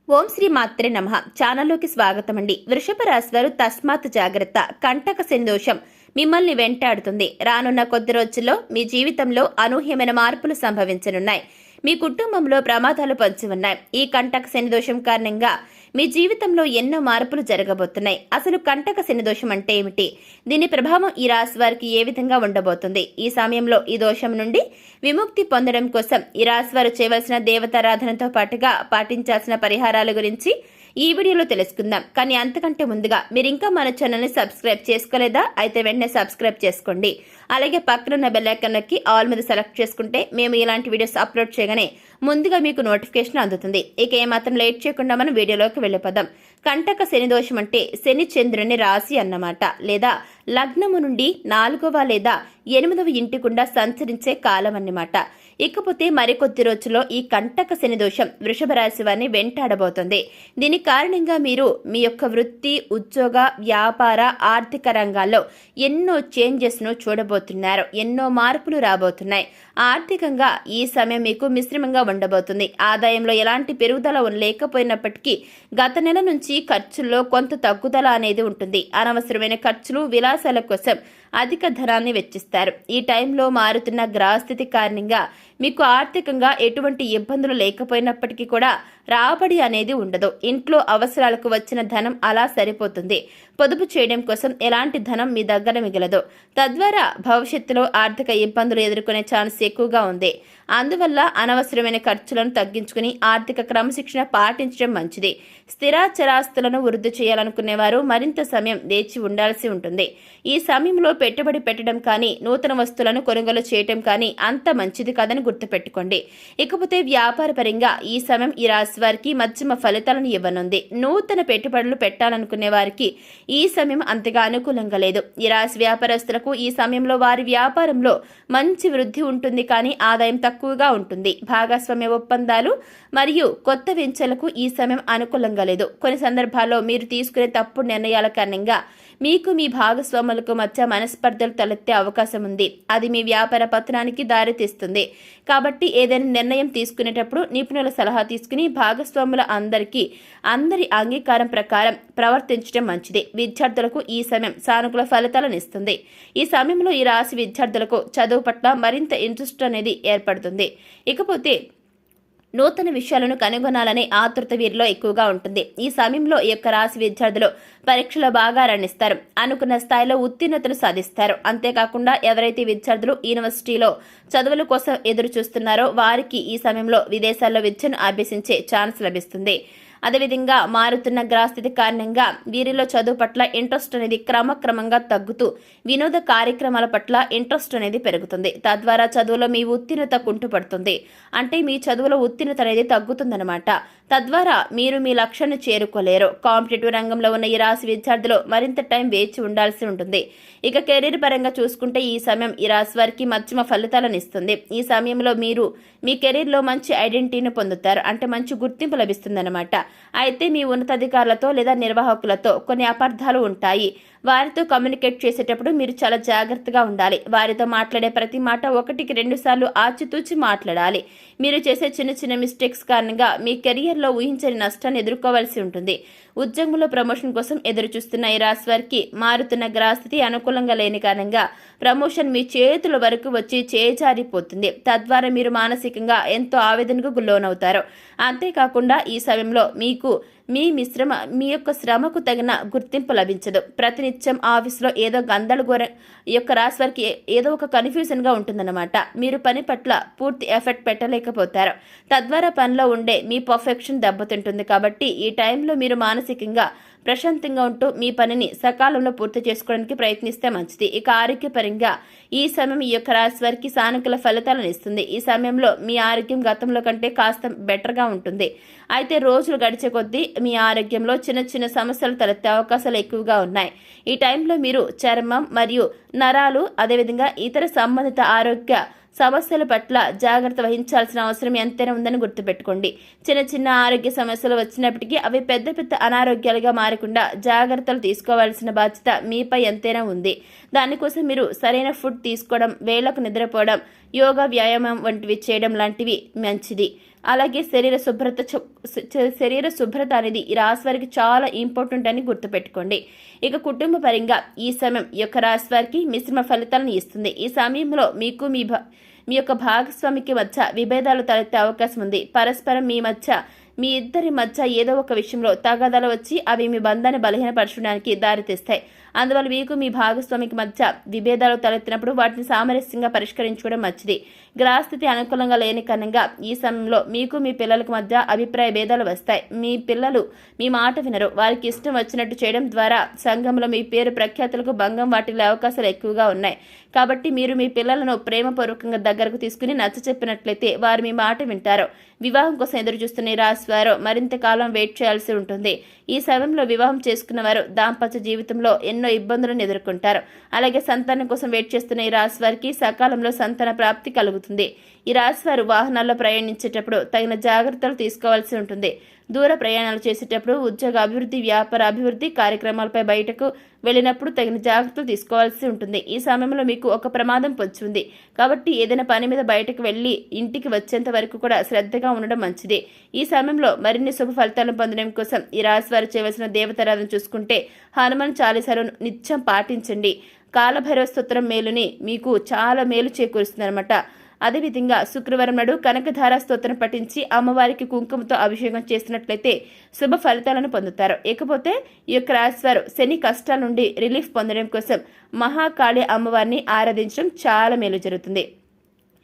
ఓం శ్రీ మాత్రే నమః. ఛానల్లోకి స్వాగతం అండి. వృషభ రాశి వారు తస్మాత్ జాగ్రత్త. కంటక సందోషం మిమ్మల్ని వెంటాడుతుంది. రానున్న కొద్ది రోజుల్లో మీ జీవితంలో అనూహ్యమైన మార్పులు సంభవించనున్నాయి. మీ కుటుంబంలో ప్రమాదాలు పొంచి ఉన్నాయి. ఈ కంటక శని దోషం కారణంగా మీ జీవితంలో ఎన్నో మార్పులు జరగబోతున్నాయి. అసలు కంటక శని దోషం అంటే ఏమిటి? దీని ప్రభావం ఈ రాశి వారికి ఏ విధంగా ఉండబోతుంది? ఈ సమయంలో ఈ దోషం నుండి విముక్తి పొందడం కోసం ఈ రాశి వారు చేయవలసిన దేవతారాధనతో పాటుగా పాటించాల్సిన పరిహారాల గురించి ఈ వీడియోలో తెలుసుకుందాం. కానీ అంతకంటే ముందుగా మీరు ఇంకా మన ఛానల్ని సబ్స్క్రైబ్ చేసుకోలేదా? అయితే వెంటనే సబ్స్క్రైబ్ చేసుకోండి. అలాగే పక్కనున్న బెల్ ఐకాన్ నొక్కి ఆల్ మీద సెలెక్ట్ చేసుకుంటే మేము ఇలాంటి వీడియోస్ అప్లోడ్ చేయగానే ముందుగా మీకు నోటిఫికేషన్ అందుతుంది. ఇక ఏమాత్రం లేట్ చేయకుండా మనం వీడియోలోకి వెళ్ళిపోదాం. కంటక శని దోషం అంటే శని చంద్రుని రాశి అన్నమాట, లేదా లగ్నము నుండి 4వ లేదా 8వ ఇంటి గుండా సంచరించే కాలం అన్నమాట. ఇకపోతే మరికొద్ది రోజుల్లో ఈ కంటక శని దోషం వృషభ రాశి వారిని వెంటాడబోతుంది. దీని కారణంగా మీరు మీ యొక్క వృత్తి, ఉద్యోగ, వ్యాపార, ఆర్థిక రంగాల్లో ఎన్నో చేంజెస్ ను చూడబోతున్నారు. ఎన్నో మార్పులు రాబోతున్నాయి. ఆర్థికంగా ఈ సమయం మీకు మిశ్రమంగా ఉండబోతుంది. ఆదాయంలో ఎలాంటి పెరుగుదల లేకపోయినప్పటికీ గత నెల నుంచి ఖర్చుల్లో కొంత తగ్గుదల అనేది ఉంటుంది. అనవసరమైన ఖర్చులు, విలాసాల కోసం అధిక ధనాన్ని వెచ్చిస్తారు. ఈ టైంలో మారుతున్న గ్రహస్థితి కారణంగా మీకు ఆర్థికంగా ఎటువంటి ఇబ్బందులు లేకపోయినప్పటికీ కూడా రాబడి అనేది ఉండదు. ఇంట్లో అవసరాలకు వచ్చిన ధనం అలా సరిపోతుంది. పొదుపు చేయడం కోసం ఎలాంటి ధనం మీ దగ్గర మిగలదు. తద్వారా భవిష్యత్తులో ఆర్థిక ఇబ్బందులు ఎదుర్కొనే ఛాన్స్ ఎక్కువగా ఉంది. అందువల్ల అనవసరమైన ఖర్చులను తగ్గించుకుని ఆర్థిక క్రమశిక్షణ పాటించడం మంచిది. స్థిరాచరాస్తులను వృద్ధి చేయాలనుకునేవారు మరింత సమయం వేచి ఉండాల్సి ఉంటుంది. ఈ సమయంలో పెట్టుబడి పెట్టడం కానీ, నూతన వస్తువులను కొనుగోలు చేయటం కానీ అంత మంచిది కాదని గుర్తుపెట్టుకోండి. ఇకపోతే వ్యాపార పరంగా ఈ సమయం ఈ రాశి వారికి మధ్యమ ఫలితాలను ఇవ్వనుంది. నూతన పెట్టుబడులు పెట్టాలనుకునే వారికి ఈ సమయం అంతగా అనుకూలంగా లేదు. ఈ రాశి వ్యాపారస్తులకు ఈ సమయంలో వారి వ్యాపారంలో మంచి వృద్ధి ఉంటుంది, కానీ ఆదాయం తక్కువగా ఉంటుంది. భాగస్వామ్య ఒప్పందాలు మరియు కొత్త వెంచర్లకు ఈ సమయం అనుకూలంగా లేదు. కొన్ని సందర్భాల్లో మీరు తీసుకునే తప్పుడు నిర్ణయాల కారణంగా మీకు మీ భాగస్వాములకు మధ్య మనస్పర్ధలు తలెత్తే అవకాశం ఉంది. అది మీ వ్యాపార పతనానికి దారితీస్తుంది. కాబట్టి ఏదైనా నిర్ణయం తీసుకునేటప్పుడు నిపుణుల సలహా తీసుకుని భాగస్వాముల అందరి అంగీకారం ప్రకారం ప్రవర్తించడం మంచిది. విద్యార్థులకు ఈ సమయం సానుకూల ఫలితాలను ఇస్తుంది. ఈ సమయంలో ఈ రాశి విద్యార్థులకు చదువు పట్ల మరింత ఇంట్రెస్ట్ అనేది ఏర్పడుతుంది. ఇకపోతే నూతన విషయాలను కనుగొనాలనే ఆతృత వీరిలో ఎక్కువగా ఉంటుంది. ఈ సమయంలో ఈ యొక్క రాశి విద్యార్థులు పరీక్షలో బాగా రాణిస్తారు. అనుకున్న స్థాయిలో ఉత్తీర్ణతలు సాధిస్తారు. అంతేకాకుండా ఎవరైతే విద్యార్థులు యూనివర్సిటీలో చదువుల కోసం ఎదురు చూస్తున్నారో వారికి ఈ సమయంలో విదేశాల్లో విద్యను అభ్యసించే ఛాన్స్ లభిస్తుంది. అదేవిధంగా మారుతున్న గ్రహస్థితి కారణంగా వీరిలో చదువు పట్ల ఇంట్రెస్ట్ అనేది క్రమక్రమంగా తగ్గుతూ వినోద కార్యక్రమాల పట్ల ఇంట్రెస్ట్ అనేది పెరుగుతుంది. తద్వారా చదువులో మీ ఉత్తీర్ణత కుంటుపడుతుంది. అంటే మీ చదువులో ఉత్తీర్ణత అనేది తగ్గుతుందన్నమాట. తద్వారా మీరు మీ లక్ష్యాన్ని చేరుకోలేరు. కాంపిటేటివ్ రంగంలో ఉన్న ఈ రాశి విద్యార్థులు మరింత టైం వేచి ఉండాల్సి ఉంటుంది. ఇక కెరీర్ పరంగా చూసుకుంటే ఈ సమయం ఈ రాశి వారికి మధ్యమ ఫలితాలను ఇస్తుంది. ఈ సమయంలో మీరు మీ కెరీర్లో మంచి ఐడెంటిటీని పొందుతారు. అంటే మంచి గుర్తింపు లభిస్తుందన్నమాట. అయితే మీ ఉన్నతాధికారులతో లేదా నిర్వాహకులతో కొన్ని అపార్థాలు ఉంటాయి. వారితో కమ్యూనికేట్ చేసేటప్పుడు మీరు చాలా జాగ్రత్తగా ఉండాలి. వారితో మాట్లాడే ప్రతి మాట 1కి 2 సార్లు ఆచితూచి మాట్లాడాలి. మీరు చేసే చిన్న చిన్న మిస్టేక్స్ కారణంగా మీ కెరియర్లో ఊహించని నష్టాన్ని ఎదుర్కోవాల్సి ఉంటుంది. ఉద్యోగంలో ప్రమోషన్ కోసం ఎదురు చూస్తున్న ఈ రాశి వారికి మారుతున్న గ్రహస్థితి అనుకూలంగా లేని కారణంగా ప్రమోషన్ మీ చేతుల వరకు వచ్చి చేజారిపోతుంది. తద్వారా మీరు మానసికంగా ఎంతో ఆవేదనకు లోనవుతారు. అంతేకాకుండా ఈ సమయంలో మీకు మీ యొక్క శ్రమకు తగిన గుర్తింపు లభించదు. ప్రతినిత్యం ఆఫీసులో ఏదో గందరగోళం ఈ యొక్క రాశి వారికి ఏదో ఒక కన్ఫ్యూజన్గా ఉంటుందన్నమాట. మీరు పని పట్ల పూర్తి ఎఫర్ట్ పెట్టలేకపోతారు. తద్వారా పనిలో ఉండే మీ పర్ఫెక్షన్ దెబ్బతింటుంది. కాబట్టి ఈ టైంలో మీరు మానసికంగా ప్రశాంతంగా ఉంటూ మీ పనిని సకాలంలో పూర్తి చేసుకోవడానికి ప్రయత్నిస్తే మంచిది. ఇక ఆరోగ్యపరంగా ఈ సమయం ఈ యొక్క రాశి వారికి సానుకూల ఫలితాలను ఇస్తుంది. ఈ సమయంలో మీ ఆరోగ్యం గతంలో కంటే కాస్త బెటర్గా ఉంటుంది. అయితే రోజులు గడిచే కొద్దీ మీ ఆరోగ్యంలో చిన్న చిన్న సమస్యలు తలెత్తే అవకాశాలు ఎక్కువగా ఉన్నాయి. ఈ టైంలో మీరు చర్మం మరియు నరాలు అదేవిధంగా ఇతర సంబంధిత ఆరోగ్య సమస్యల పట్ల జాగ్రత్త వహించాల్సిన అవసరం ఎంతైనా ఉందని గుర్తుపెట్టుకోండి. చిన్న చిన్న ఆరోగ్య సమస్యలు వచ్చినప్పటికీ అవి పెద్ద పెద్ద అనారోగ్యాలుగా మారకుండా జాగ్రత్తలు తీసుకోవాల్సిన బాధ్యత మీపై ఎంతైనా ఉంది. దానికోసం మీరు సరైన ఫుడ్ తీసుకోవడం, వేళకు నిద్రపోవడం, యోగా, వ్యాయామం వంటివి చేయడం లాంటివి మంచిది. అలాగే శరీర శుభ్రత అనేది ఈ రాశి వారికి చాలా ఇంపార్టెంట్ అని గుర్తుపెట్టుకోండి. ఇక కుటుంబ పరంగా ఈ సమయం ఈ యొక్క రాశి వారికి మిశ్రమ ఫలితాలను ఇస్తుంది. ఈ సమయంలో మీకు మీ యొక్క భాగస్వామికి మధ్య విభేదాలు తలెత్తే అవకాశం ఉంది. పరస్పరం మీ ఇద్దరి మధ్య ఏదో ఒక విషయంలో తగాదాలు వచ్చి అవి మీ బంధాన్ని బలహీనపరచడానికి దారితీస్తాయి. అందువల్ల మీకు మీ భాగస్వామికి మధ్య విభేదాలు తలెత్తినప్పుడు వాటిని సామరస్యంగా పరిష్కరించుకోవడం మంచిది. గ్రహస్థితి అనుకూలంగా లేని కారణంగా ఈ సమయంలో మీకు మీ పిల్లలకు మధ్య అభిప్రాయ భేదాలు వస్తాయి. మీ పిల్లలు మీ మాట వినరు. వారికి ఇష్టం వచ్చినట్టు చేయడం ద్వారా సంఘంలో మీ పేరు ప్రఖ్యాతులకు భంగం వాటిల్లే అవకాశాలు ఎక్కువగా ఉన్నాయి. కాబట్టి మీరు మీ పిల్లలను ప్రేమపూర్వకంగా దగ్గరకు తీసుకుని నచ్చ చెప్పినట్లయితే వారు మీ మాట వింటారు. వివాహం కోసం ఎదురు చూస్తున్న ఈ రాశి వారు మరింత కాలం వెయిట్ చేయాల్సి ఉంటుంది. ఈ సమయంలో వివాహం చేసుకున్న వారు దాంపత్య జీవితంలో ఎన్నో ఇబ్బందులను ఎదుర్కొంటారు. అలాగే సంతానం కోసం వెయిట్ చేస్తున్న ఈ రాశి వారికి సకాలంలో సంతాన ప్రాప్తి కలుగుతుంది. ఈ రాశి వారు వాహనాల్లో ప్రయాణించేటప్పుడు తగిన జాగ్రత్తలు తీసుకోవాల్సి ఉంటుంది. దూర ప్రయాణాలు చేసేటప్పుడు ఉద్యోగ అభివృద్ధి, వ్యాపార అభివృద్ధి కార్యక్రమాలపై బయటకు వెళ్ళినప్పుడు తగిన జాగ్రత్తలు తీసుకోవాల్సి ఉంటుంది. ఈ సమయంలో మీకు ఒక ప్రమాదం పొంచి ఉంది కాబట్టి ఏదైనా పని మీద బయటకు వెళ్ళి ఇంటికి వచ్చేంత వరకు కూడా శ్రద్ధగా ఉండడం మంచిది. ఈ సమయంలో మరిన్ని శుభ ఫలితాలను పొందడం కోసం ఈ రాశి వారు చేయవలసిన దేవతారాధన చూసుకుంటే హనుమాన్ చాలీసాను నిత్యం పాటించండి. కాలభైరవ స్తోత్రం మేలుని మీకు చాలా మేలు చేకూరుస్తుంది అనమాట. అదేవిధంగా శుక్రవారం నాడు కనకధార స్తోత్రం పఠించి అమ్మవారికి కుంకుమతో అభిషేకం చేసినట్లయితే శుభ ఫలితాలను పొందుతారు. ఇకపోతే ఈ యొక్క రాశివారు శని కష్టాల నుండి రిలీఫ్ పొందడం కోసం మహాకాళి అమ్మవారిని ఆరాధించడం చాలా మేలు జరుగుతుంది.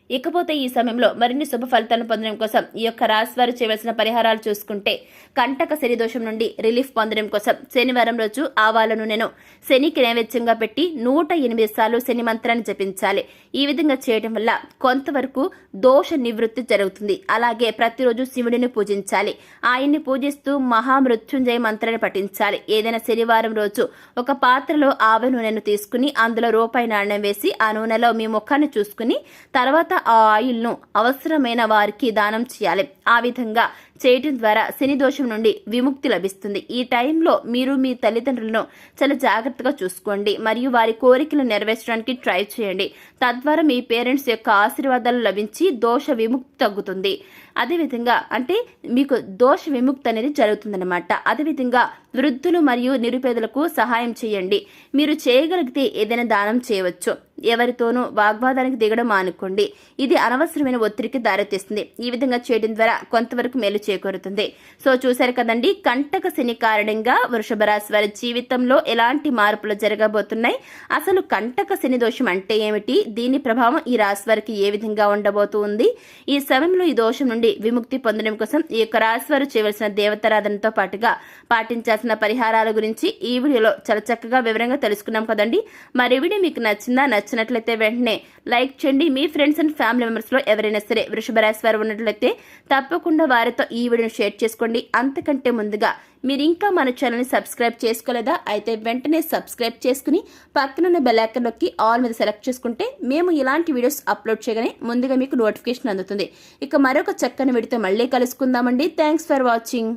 ఇకపోతే ఈ సమయంలో మరిన్ని శుభ ఫలితాలను పొందడం కోసం ఈ యొక్క రాశి వారు చేయవలసిన పరిహారాలు చూసుకుంటే కంటక శని దోషం నుండి రిలీఫ్ పొందడం కోసం శనివారం రోజు ఆవాల నూనెను శనికి నైవేద్యంగా పెట్టి 108 సార్లు శని మంత్రాన్ని జపించాలి. ఈ విధంగా చేయడం వల్ల కొంతవరకు దోష నివృత్తి జరుగుతుంది. అలాగే ప్రతిరోజు శివుడిని పూజించాలి. ఆయన్ని పూజిస్తూ మహామృత్యుంజయ మంత్రాన్ని పఠించాలి. ఏదైనా శనివారం రోజు ఒక పాత్రలో ఆవ నూనెను తీసుకుని అందులో రూపాయి నాణ్యం వేసి ఆ నూనెలో మీ ముఖాన్ని చూసుకుని తర్వాత ఆ ఆయిల్ను అవసరమైన వారికి దానం చేయాలి. ఆ విధంగా చేయటం ద్వారా శని దోషం నుండి విముక్తి లభిస్తుంది. ఈ టైంలో మీరు మీ తల్లిదండ్రులను చాలా జాగ్రత్తగా చూసుకోండి మరియు వారి కోరికలు నెరవేర్చడానికి ట్రై చేయండి. తద్వారా మీ పేరెంట్స్ యొక్క ఆశీర్వాదాలు లభించి దోష విముక్తి తగ్గుతుంది. అదేవిధంగా అంటే మీకు దోష విముక్తి అనేది జరుగుతుందన్నమాట. అదేవిధంగా వృద్ధులు మరియు నిరుపేదలకు సహాయం చేయండి. మీరు చేయగలిగితే ఏదైనా దానం చేయవచ్చు. ఎవరితోనూ వాగ్వాదానికి దిగడం మానుకోండి. ఇది అనవసరమైన ఒత్తిడికి దారితీస్తుంది. ఈ విధంగా చేయడం ద్వారా కొంతవరకు మేలు చేకూరుతుంది. సో చూశారు కదండి, కంటక శని కారణంగా వృషభ రాశి వారి జీవితంలో ఎలాంటి మార్పులు జరగబోతున్నాయి, అసలు కంటక శని దోషం అంటే ఏమిటి, దీని ప్రభావం ఈ రాశి వారికి ఏ విధంగా ఉండబోతుంది, ఈ సమయంలో ఈ దోషం నుండి విముక్తి పొందడం కోసం ఈ యొక్క రాశి వారు చేయవలసిన దేవతారాధనతో పాటుగా పాటించాల్సిన పరిహారాల గురించి ఈ వీడియోలో చాలా చక్కగా వివరంగా తెలుసుకున్నాం కదండి. మరి వీడియో మీకు నచ్చినట్లయితే వెంటనే లైక్ చేయండి. మీ ఫ్రెండ్స్ అండ్ ఫ్యామిలీ మెంబర్స్ లో ఎవరైనా సరే వృషభ రాశి వారు ఉన్నట్లయితే తప్పకుండా వారితో ఈ వీడియోని షేర్ చేసుకోండి. అంతకంటే ముందుగా మీరు ఇంకా మన ఛానల్ని సబ్స్క్రైబ్ చేసుకోలేదా అయితే వెంటనే సబ్స్క్రైబ్ చేసుకుని పక్కనున్న బెల్ ఐకాన్ నొక్కి ఆల్ మీద సెలెక్ట్ చేసుకుంటే మేము ఇలాంటి వీడియోస్ అప్లోడ్ చేయగానే ముందుగా మీకు నోటిఫికేషన్ అందుతుంది. ఇక మరొక చక్కని వీడియోతో మళ్ళీ కలుసుకుందామండి. Thanks for watching.